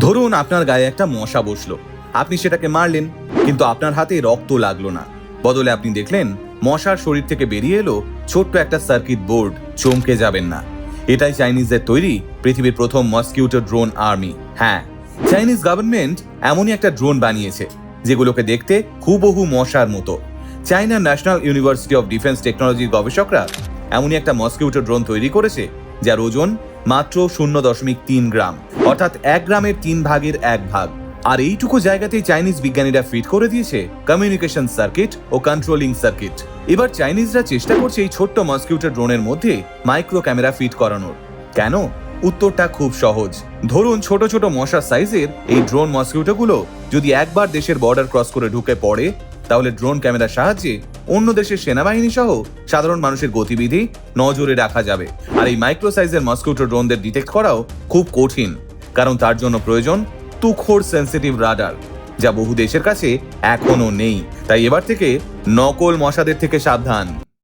ধরুন আপনার গায়ে একটা মশা বসলো, আপনি সেটাকে মারলেন, কিন্তু আপনার হাতে রক্ত লাগলো না। বদলে আপনি দেখলেন মশার শরীর থেকে বেরিয়ে এলো ছোট্ট একটা সার্কিট বোর্ড। চমকে যাবেন না, এটাই চাইনিজদের তৈরি পৃথিবীর প্রথম মসকিউটো ড্রোন আর্মি। হ্যাঁ, চাইনিজ গভর্নমেন্ট এমনই একটা ড্রোন বানিয়েছে যেগুলোকে দেখতে হুবহু মশার মতো। China national university of defence টেকনোলজির গবেষকরা এমনই একটা মসকিউটো ড্রোন তৈরি করেছে যার ওজন মাত্র 0.3 গ্রাম, অর্থাৎ 1 গ্রামের 3 ভাগের 1 ভাগ। আর এইটুকু জায়গাতেই চাইনিজ বিজ্ঞানীরা ফিট করে দিয়েছে কমিউনিকেশন সার্কিট ও কন্ট্রোলিং সার্কিট। এবার চাইনিজরা চেষ্টা করছে এই ছোট্ট মসকিউটো ড্রোনের মধ্যে মাইক্রো ক্যামেরা ফিট করানোর। কেন? উত্তরটা খুব সহজ। ধরুন ছোট ছোট মশার সাইজের এই ড্রোন মসকিউটোগুলো যদি একবার দেশের বর্ডার ক্রস করে ঢুকে পড়ে, তাহলে ড্রোন ক্যামেরার সাহায্যে অন্য দেশের সেনাবাহিনী সহ সাধারণ মানুষের গতিবিধি নজরে রাখা যাবে। আর এই মাইক্রো সাইজের মসকিউটো ড্রোনদের ডিটেক্ট করাও খুব কঠিন, কারণ তার জন্য প্রয়োজন তুখোড় সেন্সিটিভ রাডার, যা বহু দেশের কাছে এখনো নেই। তাই এবার থেকে নকল মশাদের থেকে সাবধান।